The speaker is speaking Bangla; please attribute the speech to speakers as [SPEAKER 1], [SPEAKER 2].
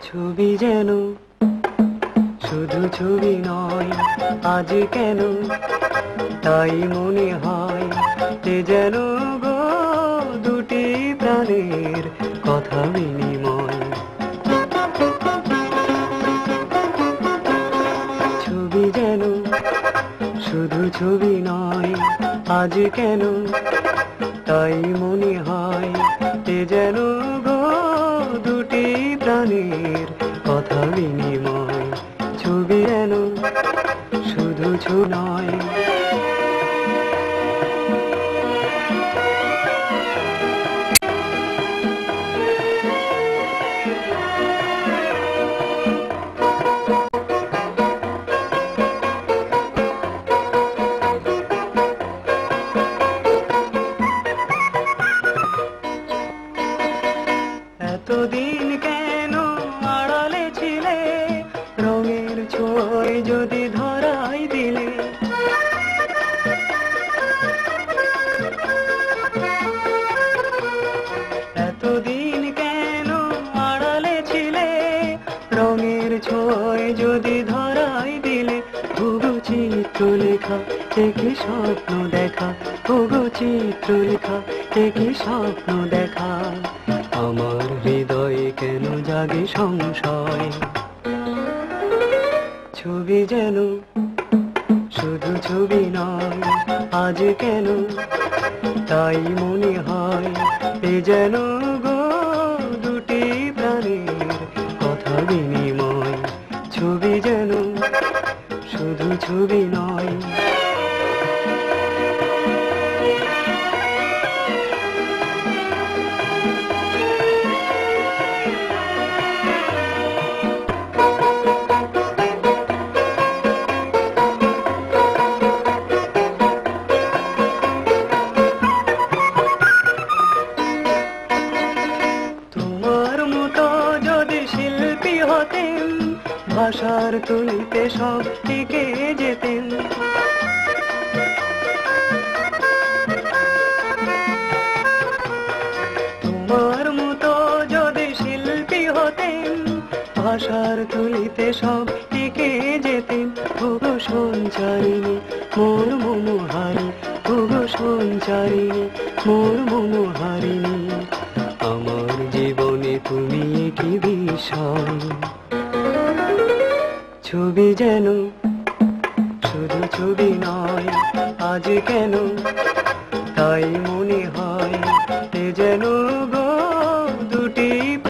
[SPEAKER 1] ছবি যেন শুধু ছবি নয়, আজ কেন তাই মনে হয় এ যেন গো দুটি প্রাণের কথা বিনিময়। ছবি যেন শুধু ছবি নয়, আজ কেন তাই মনে হয় এ যেন গো দুটি প্রাণের কথা বিনিময়। ছবি যেন শুধু ছবি নয়। এতদিন কেন আড়ালে ছিলে, রঙের ছোঁয় যদি ধরাই দিলে। এতদিন কেন আড়ালে ছিলে, রঙের ছোঁয় যদি ধরাই দিলে। ওগো চিত্রলেখা কি স্বপ্ন দেখা, ওগো চিত্রলেখা কি স্বপ্ন দেখা। আমার হৃদয়ে কেন জাগে সংশয়। ছবি যেন শুধু ছবি নয়, আজ কেন তাই মনে হয় এ যেন গো দুটি প্রাণের কথা বিনিময়। ছবি যেন শুধু ছবি নয়। হতেন ভাষার তুলিতে সব টিকে যেতেন। তোমার মতো যদি শিল্পী হতেন, ভাষার তুলিতে সব টিকে যেতেন। ওগো সঞ্চারিণী মোর মনোহারি, ওগো সঞ্চারিণী মোর মনোহারিণী। আমার জীবনে তুমি কি বিষয়। ছবি যেন শুধু ছবি নয়, আজ কেন তাই মনে হয় এ যেন গো